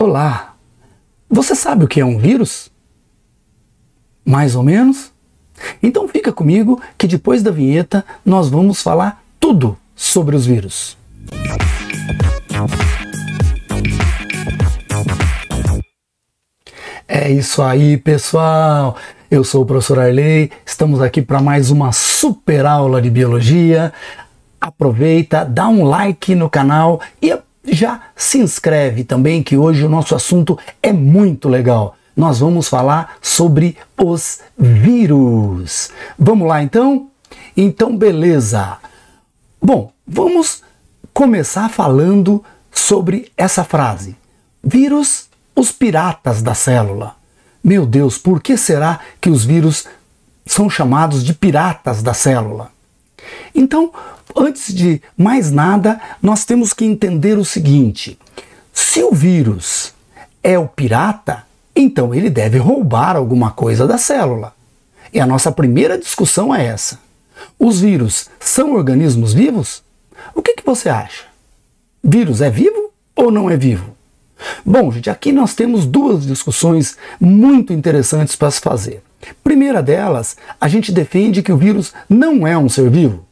Olá! Você sabe o que é um vírus? Mais ou menos? Então fica comigo que depois da vinheta nós vamos falar tudo sobre os vírus. É isso aí, pessoal! Eu sou o professor Arley, estamos aqui para mais uma super aula de biologia. Aproveita, dá um like no canal e já se inscreve também, que hoje o nosso assunto é muito legal. Nós vamos falar sobre os vírus. Vamos lá então? Então beleza! Bom, vamos começar falando sobre essa frase. Vírus, os piratas da célula. Meu Deus, por que será que os vírus são chamados de piratas da célula? Então, antes de mais nada, nós temos que entender o seguinte: se o vírus é o pirata, então ele deve roubar alguma coisa da célula. E a nossa primeira discussão é essa. Os vírus são organismos vivos? O que você acha? Vírus é vivo ou não é vivo? Bom, gente, aqui nós temos duas discussões muito interessantes para se fazer. Primeira delas, a gente defende que o vírus não é um ser vivo.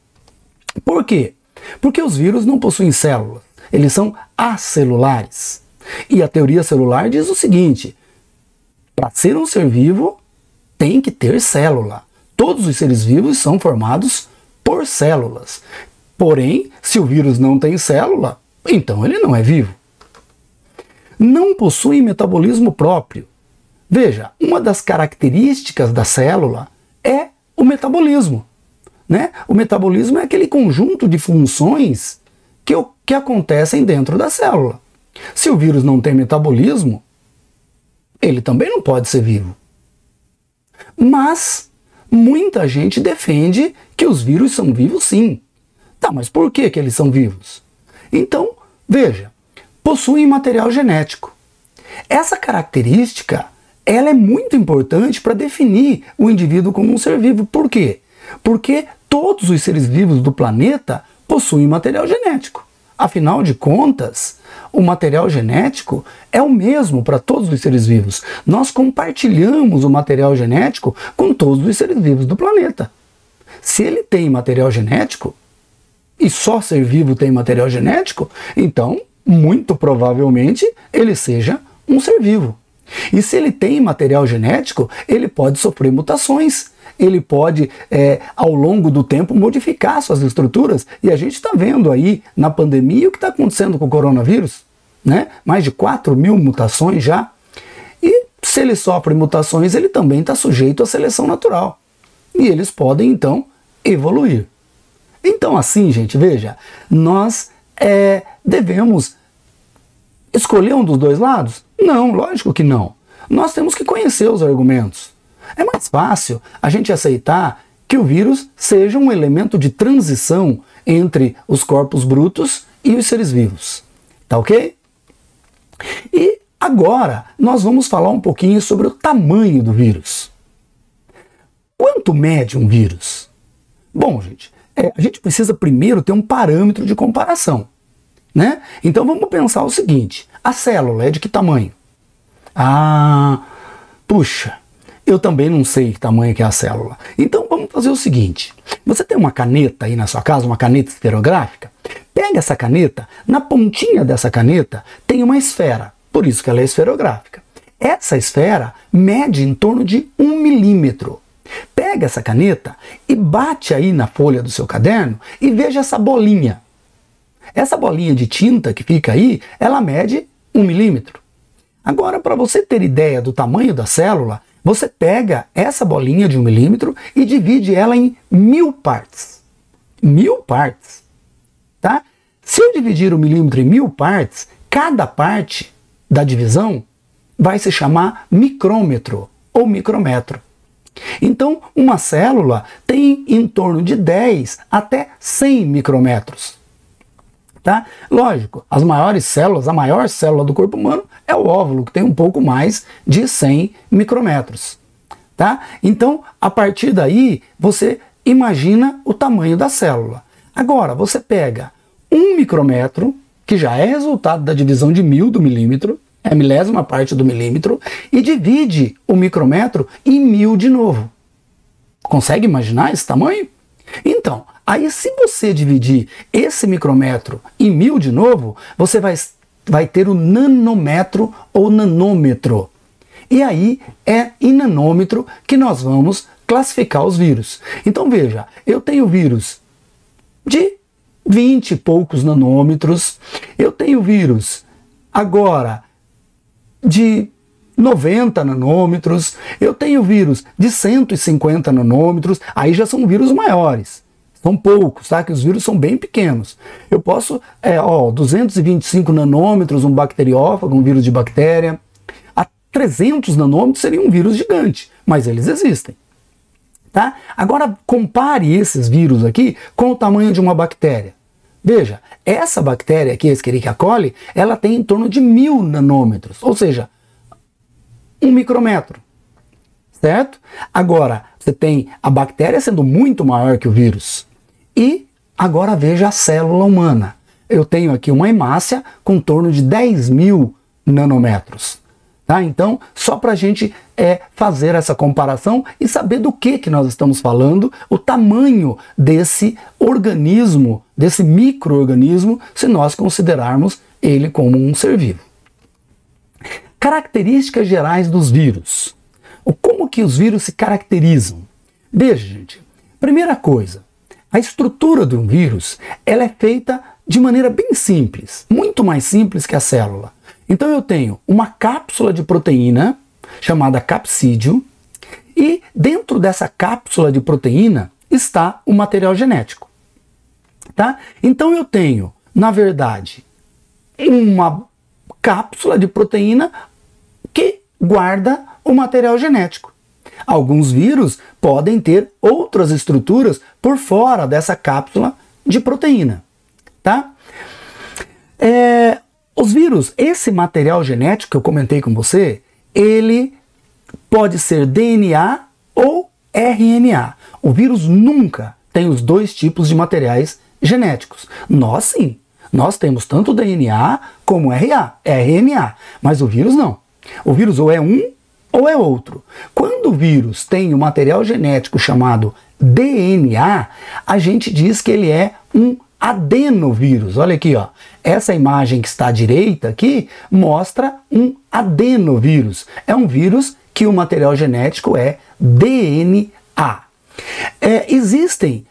Por quê? Porque os vírus não possuem células, eles são acelulares. E a teoria celular diz o seguinte: para ser um ser vivo, tem que ter célula. Todos os seres vivos são formados por células. Porém, se o vírus não tem célula, então ele não é vivo. Não possui metabolismo próprio. Veja, uma das características da célula é o metabolismo. Né? O metabolismo é aquele conjunto de funções que acontecem dentro da célula. Se o vírus não tem metabolismo, ele também não pode ser vivo. Mas muita gente defende que os vírus são vivos sim. Tá, mas por que eles são vivos? Então, veja, possuem material genético. Essa característica, ela é muito importante para definir o indivíduo como um ser vivo. Por quê? Porque todos os seres vivos do planeta possuem material genético. Afinal de contas, o material genético é o mesmo para todos os seres vivos. Nós compartilhamos o material genético com todos os seres vivos do planeta. Se ele tem material genético, e só ser vivo tem material genético, então, muito provavelmente, ele seja um ser vivo. E se ele tem material genético, ele pode sofrer mutações. Ele pode, ao longo do tempo, modificar suas estruturas. E a gente está vendo aí, na pandemia, o que está acontecendo com o coronavírus. Né? Mais de 4.000 mutações já. E se ele sofre mutações, ele também está sujeito à seleção natural. E eles podem, então, evoluir. Então, assim, gente, veja, nós devemos escolher um dos dois lados? Não, lógico que não. Nós temos que conhecer os argumentos. É mais fácil a gente aceitar que o vírus seja um elemento de transição entre os corpos brutos e os seres vivos. Tá ok? E agora nós vamos falar um pouquinho sobre o tamanho do vírus. Quanto mede um vírus? Bom, gente, a gente precisa primeiro ter um parâmetro de comparação. Né? Então vamos pensar o seguinte: a célula é de que tamanho? Puxa, eu também não sei que tamanho que é a célula. Então vamos fazer o seguinte: você tem uma caneta aí na sua casa, uma caneta esferográfica? Pega essa caneta, na pontinha dessa caneta tem uma esfera, por isso que ela é esferográfica. Essa esfera mede em torno de 1 milímetro. Pega essa caneta e bate aí na folha do seu caderno e veja essa bolinha. Essa bolinha de tinta que fica aí, ela mede 1 milímetro. Agora, para você ter ideia do tamanho da célula, você pega essa bolinha de 1 milímetro e divide ela em 1000 partes. 1000 partes. Tá? Se eu dividir o milímetro em 1000 partes, cada parte da divisão vai se chamar micrômetro ou micrometro. Então, uma célula tem em torno de 10 até 100 micrômetros. Tá? Lógico, as maiores células, a maior célula do corpo humano é o óvulo, que tem um pouco mais de 100 micrômetros. Tá? Então, a partir daí, você imagina o tamanho da célula. Agora, você pega 1 micrômetro, que já é resultado da divisão de 1000 do milímetro, é a milésima parte do milímetro, e divide o micrômetro em 1000 de novo. Consegue imaginar esse tamanho? Então, aí se você dividir esse micrômetro em 1000 de novo, você vai ter o nanômetro ou nanômetro. E aí é em nanômetro que nós vamos classificar os vírus. Então veja, eu tenho vírus de 20 e poucos nanômetros, eu tenho vírus agora de 90 nanômetros, eu tenho vírus de 150 nanômetros, aí já são vírus maiores. São poucos, tá? Que os vírus são bem pequenos. Eu posso, 225 nanômetros, um bacteriófago, um vírus de bactéria. A 300 nanômetros seria um vírus gigante, mas eles existem. Tá? Agora compare esses vírus aqui com o tamanho de uma bactéria. Veja, essa bactéria aqui, a Escherichia coli, ela tem em torno de 1000 nanômetros, ou seja, 1 micrômetro, certo? Agora, você tem a bactéria sendo muito maior que o vírus. E agora veja a célula humana. Eu tenho aqui uma hemácia com em torno de 10.000 nanômetros. Tá? Então, só para a gente fazer essa comparação e saber do que nós estamos falando, o tamanho desse organismo, desse micro-organismo, se nós considerarmos ele como um ser vivo. Características gerais dos vírus. Como que os vírus se caracterizam? Veja, gente, primeira coisa, a estrutura de um vírus ela é feita de maneira bem simples, muito mais simples que a célula. Então eu tenho uma cápsula de proteína, chamada capsídeo, e dentro dessa cápsula de proteína está o material genético. Tá? Então eu tenho, na verdade, uma cápsula de proteína que guarda o material genético. Alguns vírus podem ter outras estruturas por fora dessa cápsula de proteína. Tá? Os vírus, esse material genético que eu comentei com você, ele pode ser DNA ou RNA. O vírus nunca tem os dois tipos de materiais genéticos. Nós sim, nós temos tanto DNA como RNA, mas o vírus não. O vírus ou é um ou é outro. Quando o vírus tem um material genético chamado DNA, a gente diz que ele é um adenovírus. Olha aqui, ó. Essa imagem que está à direita aqui mostra um adenovírus. É um vírus que o material genético é DNA. Existem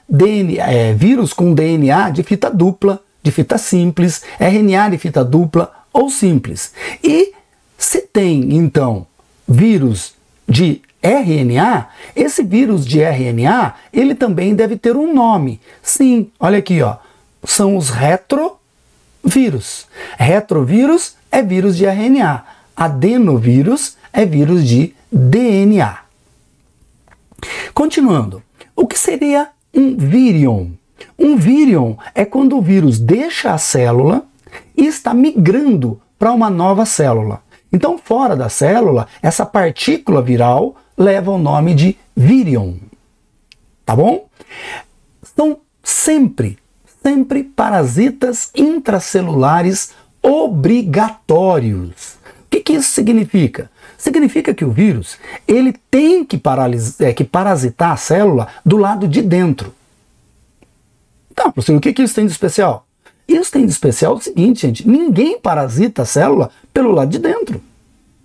vírus com DNA de fita dupla, de fita simples, RNA de fita dupla ou simples. E se tem, então, vírus de RNA, esse vírus de RNA, ele também deve ter um nome. Sim, olha aqui, ó. São os retrovírus. Retrovírus é vírus de RNA. Adenovírus é vírus de DNA. Continuando, o que seria um vírion? Um vírion é quando o vírus deixa a célula e está migrando para uma nova célula. Então, fora da célula, essa partícula viral leva o nome de vírion. Tá bom? São sempre parasitas intracelulares obrigatórios. O que isso significa? Significa que o vírus ele tem que parasitar a célula do lado de dentro. Tá, professor, o que isso tem de especial? Isso tem de especial o seguinte, gente, ninguém parasita a célula pelo lado de dentro.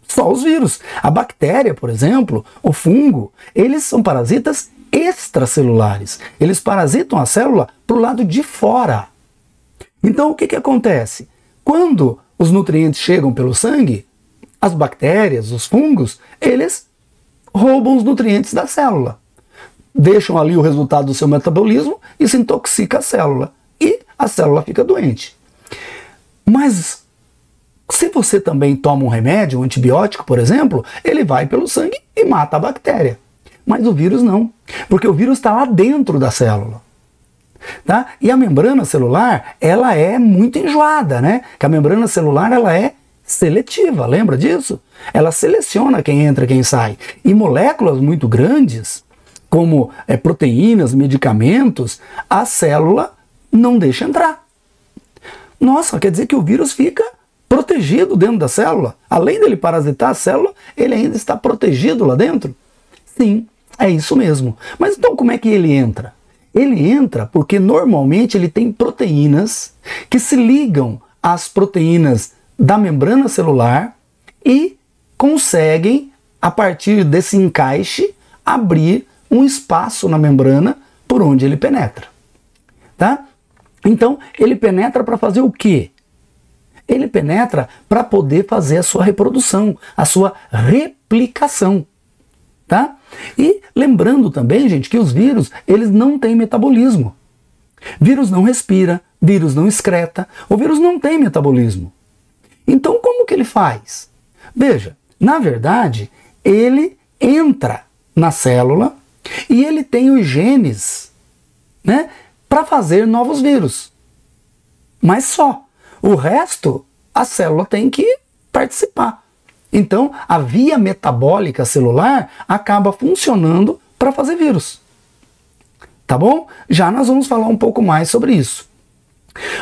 Só os vírus. A bactéria, por exemplo, o fungo, eles são parasitas extracelulares. Eles parasitam a célula para o lado de fora. Então o que acontece? Quando os nutrientes chegam pelo sangue, as bactérias, os fungos, eles roubam os nutrientes da célula. Deixam ali o resultado do seu metabolismo e se intoxica a célula. E a célula fica doente. Mas se você também toma um remédio, um antibiótico, por exemplo, ele vai pelo sangue e mata a bactéria. Mas o vírus não, porque o vírus está lá dentro da célula. Tá? E a membrana celular, ela é muito enjoada, né? Que a membrana celular, ela é seletiva, lembra disso? Ela seleciona quem entra e quem sai. E moléculas muito grandes, como proteínas, medicamentos, a célula não deixa entrar. Nossa, quer dizer que o vírus fica protegido dentro da célula. Além dele parasitar a célula, ele ainda está protegido lá dentro? Sim, é isso mesmo. Mas então como é que ele entra? Ele entra porque normalmente ele tem proteínas que se ligam às proteínas da membrana celular e conseguem, a partir desse encaixe, abrir um espaço na membrana por onde ele penetra. Tá? Então, ele penetra para fazer o quê? Ele penetra para poder fazer a sua reprodução, a sua replicação. Tá? E lembrando também, gente, que os vírus, eles não têm metabolismo. Vírus não respira, vírus não excreta, o vírus não tem metabolismo. Então, como que ele faz? Veja, na verdade, ele entra na célula e ele tem os genes, né, para fazer novos vírus. Mas só. O resto, a célula tem que participar. Então, a via metabólica celular acaba funcionando para fazer vírus. Tá bom? Já nós vamos falar um pouco mais sobre isso.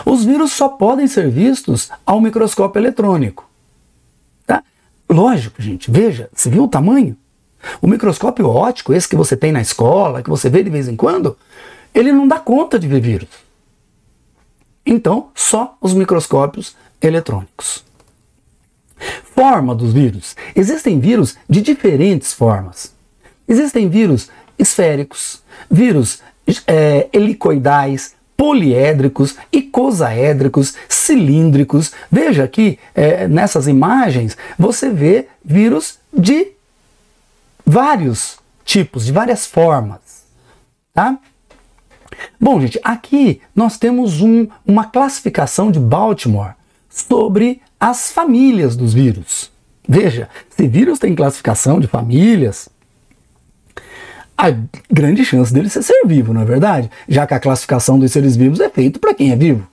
Os vírus só podem ser vistos ao microscópio eletrônico. Tá? Lógico, gente, veja, você viu o tamanho? O microscópio óptico, esse que você tem na escola, que você vê de vez em quando, ele não dá conta de ver vírus. Então, só os microscópios eletrônicos. Forma dos vírus. Existem vírus de diferentes formas. Existem vírus esféricos, vírus helicoidais, poliédricos, icosaédricos, cilíndricos. Veja aqui, nessas imagens, você vê vírus de vários tipos, de várias formas. Tá? Bom, gente, aqui nós temos uma classificação de Baltimore sobre as famílias dos vírus. Veja, se vírus tem classificação de famílias, há grande chance dele ser vivo, não é verdade? Já que a classificação dos seres vivos é feita para quem é vivo,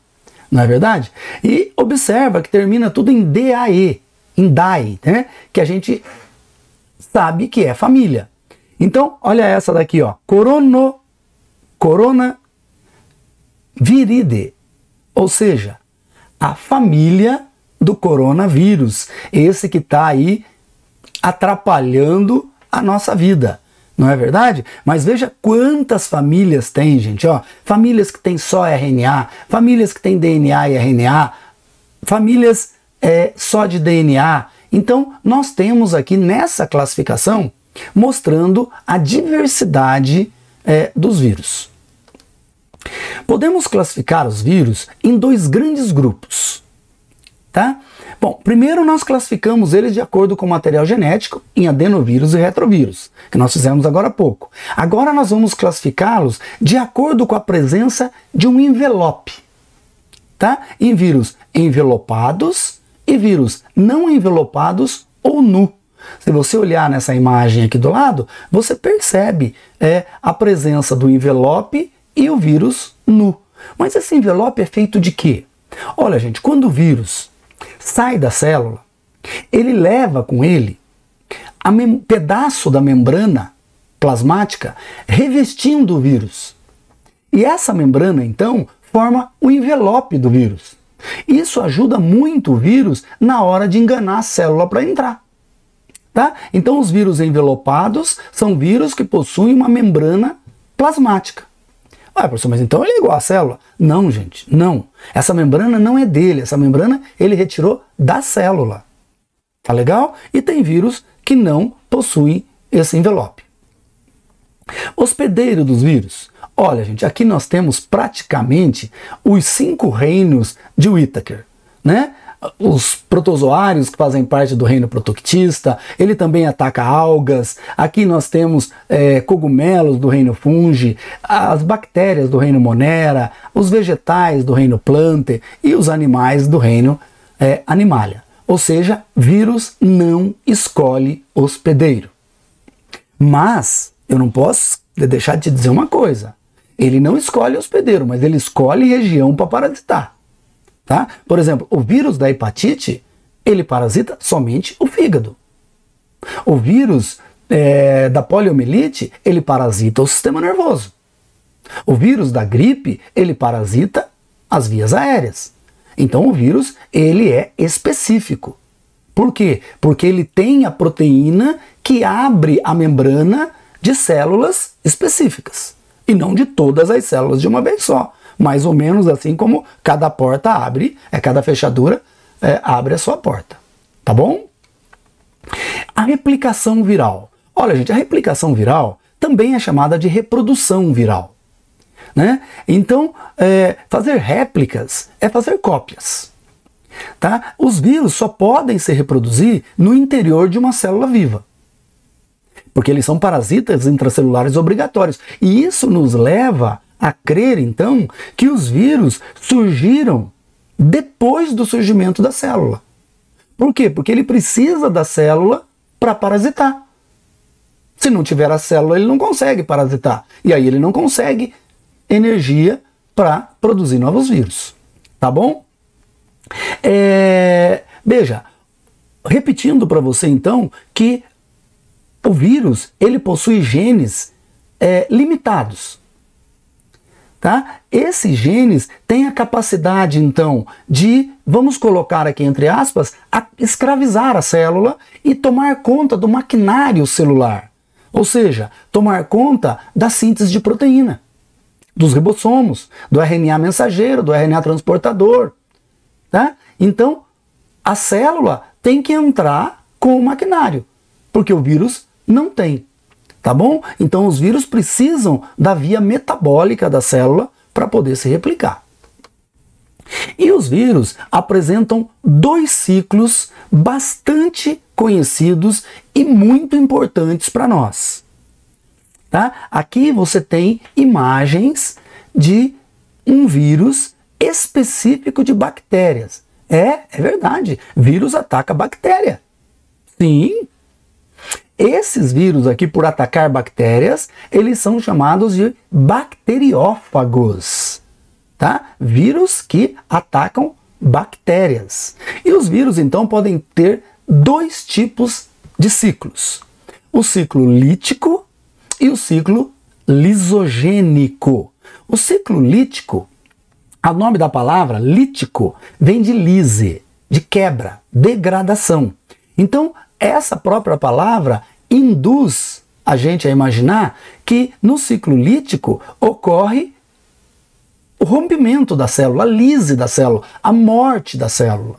não é verdade? E observa que termina tudo em DAE, em DAE, né? Que a gente sabe que é família. Então, olha essa daqui, ó, Coronaviridae, ou seja, a família do coronavírus, esse que está aí atrapalhando a nossa vida, não é verdade? Mas veja quantas famílias tem, gente, ó, famílias que tem só RNA, famílias que tem DNA e RNA, famílias só de DNA. Então, nós temos aqui nessa classificação mostrando a diversidade dos vírus. Podemos classificar os vírus em dois grandes grupos. Tá? Bom, primeiro nós classificamos eles de acordo com o material genético em adenovírus e retrovírus, que nós fizemos agora há pouco. Agora nós vamos classificá-los de acordo com a presença de um envelope. Tá? Em vírus envelopados e vírus não envelopados ou nu. Se você olhar nessa imagem aqui do lado, você percebe a presença do envelope e o vírus nu. Mas esse envelope é feito de quê? Olha, gente, quando o vírus sai da célula, ele leva com ele pedaço da membrana plasmática revestindo o vírus. E essa membrana, então, forma o envelope do vírus. Isso ajuda muito o vírus na hora de enganar a célula para entrar. Tá? Então, os vírus envelopados são vírus que possuem uma membrana plasmática. Ah, professor, mas então ele é igual à célula? Não, gente, não. Essa membrana não é dele, essa membrana ele retirou da célula. Tá legal? E tem vírus que não possuem esse envelope. Hospedeiro dos vírus. Olha, gente, aqui nós temos praticamente os 5 reinos de Whittaker, né? Os protozoários que fazem parte do reino protoctista, ele também ataca algas. Aqui nós temos cogumelos do reino fungi, as bactérias do reino monera, os vegetais do reino plantae e os animais do reino animalia. Ou seja, vírus não escolhe hospedeiro. Mas eu não posso deixar de te dizer uma coisa. Ele não escolhe hospedeiro, mas ele escolhe região para parasitar. Tá? Por exemplo, o vírus da hepatite, ele parasita somente o fígado. O vírus da poliomielite, ele parasita o sistema nervoso. O vírus da gripe, ele parasita as vias aéreas. Então o vírus, ele é específico. Por quê? Porque ele tem a proteína que abre a membrana de células específicas, e não de todas as células de uma vez só. Mais ou menos assim como cada porta abre, cada fechadura abre a sua porta. Tá bom? A replicação viral. Olha, gente, a replicação viral também é chamada de reprodução viral, né? Então, fazer réplicas é fazer cópias. Tá? Os vírus só podem se reproduzir no interior de uma célula viva, porque eles são parasitas intracelulares obrigatórios. E isso nos leva a crer, então, que os vírus surgiram depois do surgimento da célula. Por quê? Porque ele precisa da célula para parasitar. Se não tiver a célula, ele não consegue parasitar. E aí ele não consegue energia para produzir novos vírus. Tá bom? Veja, repetindo para você então que o vírus ele possui genes limitados. Tá? Esses genes têm a capacidade, então, de, vamos colocar aqui entre aspas, escravizar a célula e tomar conta do maquinário celular. Ou seja, tomar conta da síntese de proteína, dos ribossomos, do RNA mensageiro, do RNA transportador. Tá? Então, a célula tem que entrar com o maquinário, porque o vírus não tem. Tá bom? Então os vírus precisam da via metabólica da célula para poder se replicar. E os vírus apresentam dois ciclos bastante conhecidos e muito importantes para nós. Tá? Aqui você tem imagens de um vírus específico de bactérias. É verdade, vírus ataca bactéria. Sim. Esses vírus aqui, por atacar bactérias, eles são chamados de bacteriófagos, tá? Vírus que atacam bactérias. E os vírus, então, podem ter dois tipos de ciclos. O ciclo lítico e o ciclo lisogênico. O ciclo lítico, o nome da palavra lítico, vem de lise, de quebra, degradação. Então, essa própria palavra induz a gente a imaginar que no ciclo lítico ocorre o rompimento da célula, a lise da célula, a morte da célula.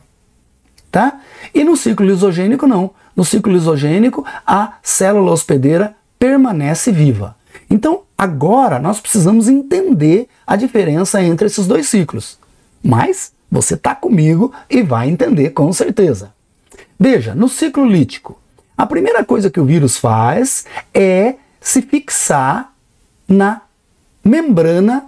Tá? E no ciclo lisogênico não. No ciclo lisogênico a célula hospedeira permanece viva. Então agora nós precisamos entender a diferença entre esses dois ciclos. Mas você está comigo e vai entender com certeza. Veja, no ciclo lítico, a primeira coisa que o vírus faz é se fixar na membrana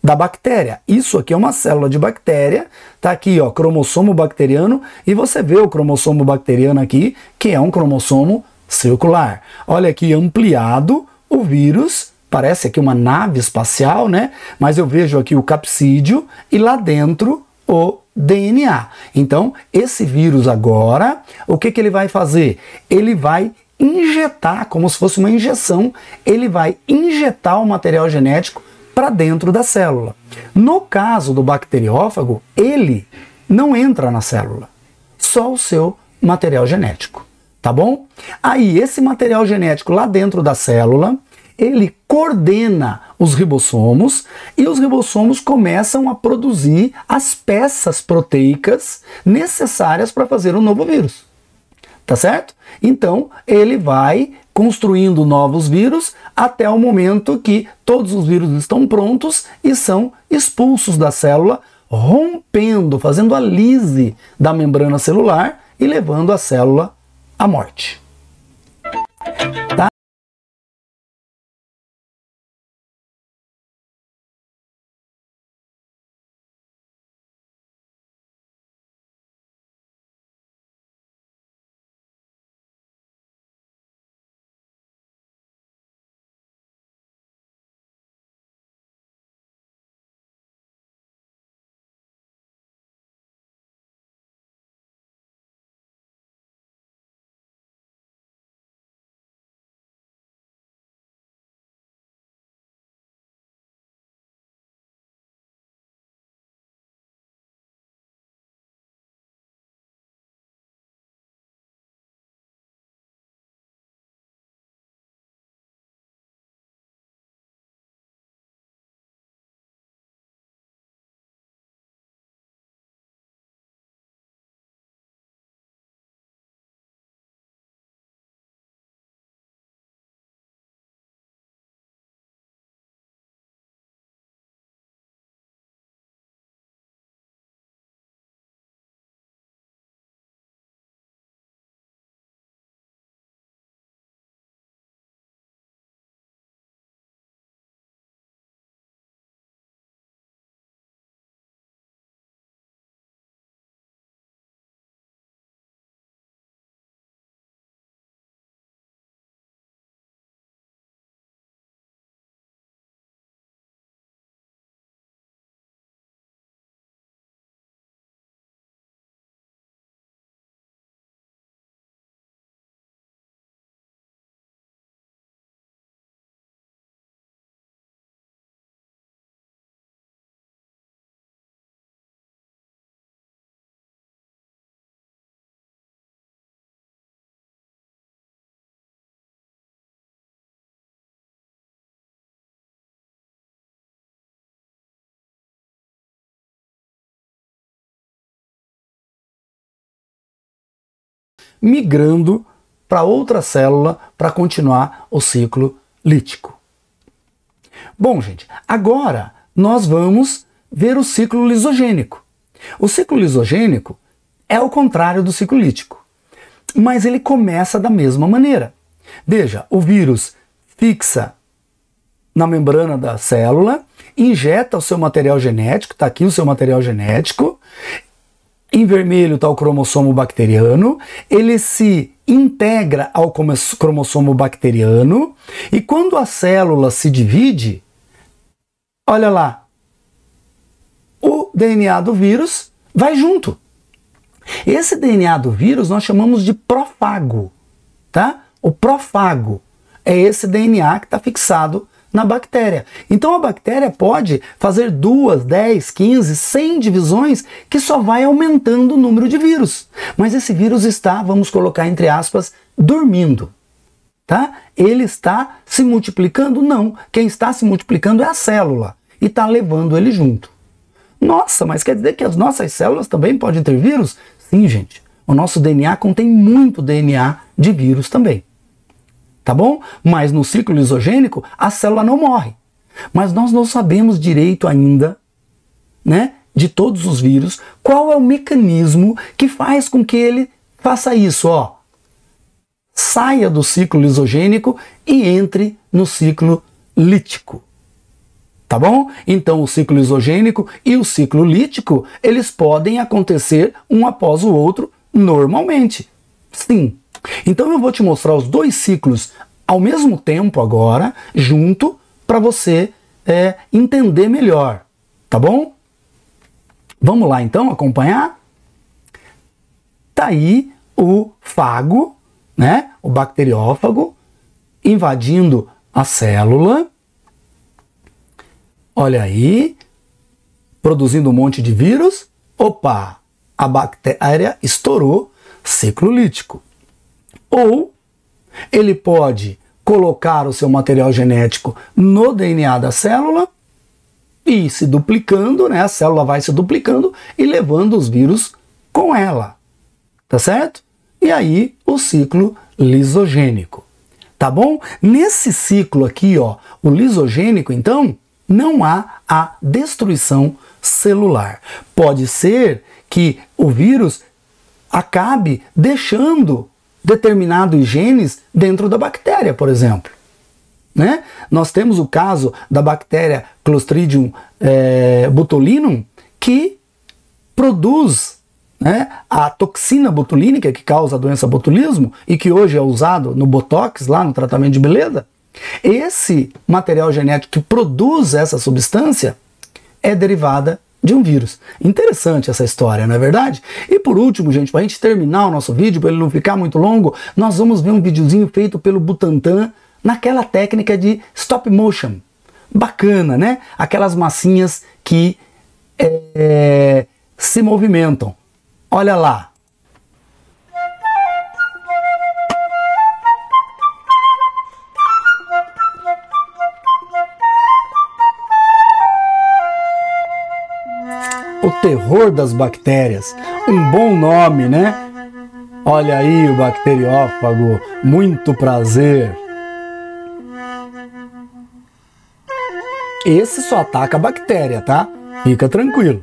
da bactéria. Isso aqui é uma célula de bactéria, tá aqui, ó, cromossomo bacteriano, e você vê o cromossomo bacteriano aqui, que é um cromossomo circular. Olha aqui, ampliado, o vírus, parece aqui uma nave espacial, né? Mas eu vejo aqui o capsídeo e lá dentro o DNA. Então, esse vírus agora, o que ele vai fazer? Ele vai injetar, como se fosse uma injeção, ele vai injetar o material genético para dentro da célula. No caso do bacteriófago, ele não entra na célula, só o seu material genético, tá bom? Aí, esse material genético lá dentro da célula, ele coordena os ribossomos e os ribossomos começam a produzir as peças proteicas necessárias para fazer um novo vírus. Tá certo? Então, ele vai construindo novos vírus até o momento que todos os vírus estão prontos e são expulsos da célula, rompendo, fazendo a lise da membrana celular e levando a célula à morte. Tá? migrando para outra célula para continuar o ciclo lítico. Bom, gente, agora nós vamos ver o ciclo lisogênico. O ciclo lisogênico é o contrário do ciclo lítico, mas ele começa da mesma maneira. Veja, o vírus fixa na membrana da célula, injeta o seu material genético, está aqui o seu material genético, em vermelho está o cromossomo bacteriano, ele se integra ao cromossomo bacteriano, e quando a célula se divide, olha lá, o DNA do vírus vai junto. Esse DNA do vírus nós chamamos de prófago, tá? O prófago é esse DNA que está fixado na bactéria. Então a bactéria pode fazer 2, 10, 15, 100 divisões que só vai aumentando o número de vírus. Mas esse vírus está, vamos colocar entre aspas, dormindo. Tá? Ele está se multiplicando? Não. Quem está se multiplicando é a célula e está levando ele junto. Nossa, mas quer dizer que as nossas células também podem ter vírus? Sim, gente. O nosso DNA contém muito DNA de vírus também. Tá bom? Mas no ciclo lisogênico, a célula não morre. Mas nós não sabemos direito ainda, né, de todos os vírus, qual é o mecanismo que faz com que ele faça isso, ó. Saia do ciclo lisogênico e entre no ciclo lítico. Tá bom? Então o ciclo lisogênico e o ciclo lítico, eles podem acontecer um após o outro normalmente. Sim. Então eu vou te mostrar os dois ciclos ao mesmo tempo agora, junto, para você entender melhor. Tá bom? Vamos lá então acompanhar? Tá aí o fago, né? O bacteriófago, invadindo a célula. Olha aí, produzindo um monte de vírus. Opa, a bactéria estourou, ciclo lítico. Ou ele pode colocar o seu material genético no DNA da célula e se duplicando, né? A célula vai se duplicando e levando os vírus com ela. Tá certo? E aí o ciclo lisogênico. Tá bom? Nesse ciclo aqui, ó, o lisogênico, então, não há a destruição celular. Pode ser que o vírus acabe deixando determinados genes dentro da bactéria, por exemplo. Né? Nós temos o caso da bactéria Clostridium botulinum, que produz, né, a toxina botulínica que causa a doença botulismo e que hoje é usado no Botox, lá no tratamento de beleza. Esse material genético que produz essa substância é derivada de um vírus. Interessante essa história, não é verdade? E por último, gente, para a gente terminar o nosso vídeo, para ele não ficar muito longo, nós vamos ver um videozinho feito pelo Butantan naquela técnica de stop motion. Bacana, né? Aquelas massinhas que se movimentam. Olha lá. O terror das bactérias, um bom nome, né? Olha aí o bacteriófago, muito prazer. Esse só ataca a bactéria, tá? Fica tranquilo.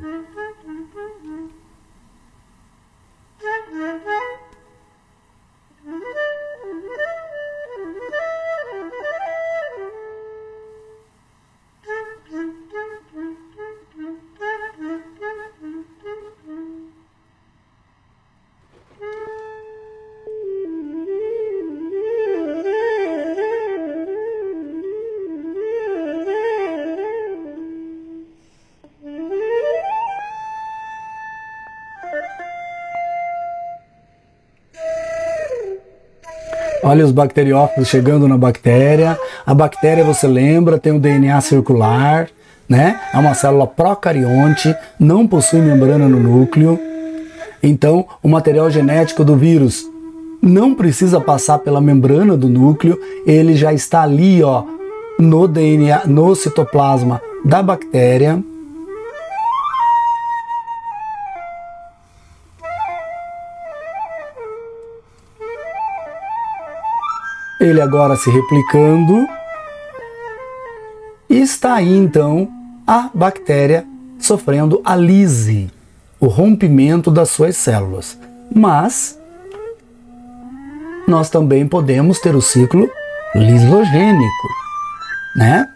Olha os bacteriófagos chegando na bactéria. A bactéria, você lembra, tem um DNA circular, né? É uma célula procarionte, não possui membrana no núcleo. Então, o material genético do vírus não precisa passar pela membrana do núcleo, ele já está ali, ó, no DNA, no citoplasma da bactéria. ele agora se replicando. E está aí então a bactéria sofrendo a lise, o rompimento das suas células. Mas nós também podemos ter o ciclo lisogênico, né?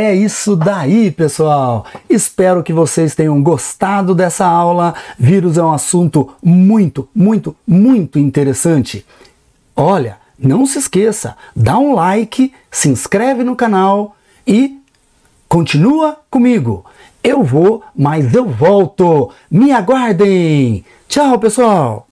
É isso daí, pessoal! Espero que vocês tenham gostado dessa aula. Vírus é um assunto muito, muito, muito interessante. Olha, não se esqueça, dá um like, se inscreve no canal e continua comigo. Eu vou, mas eu volto. Me aguardem! Tchau, pessoal!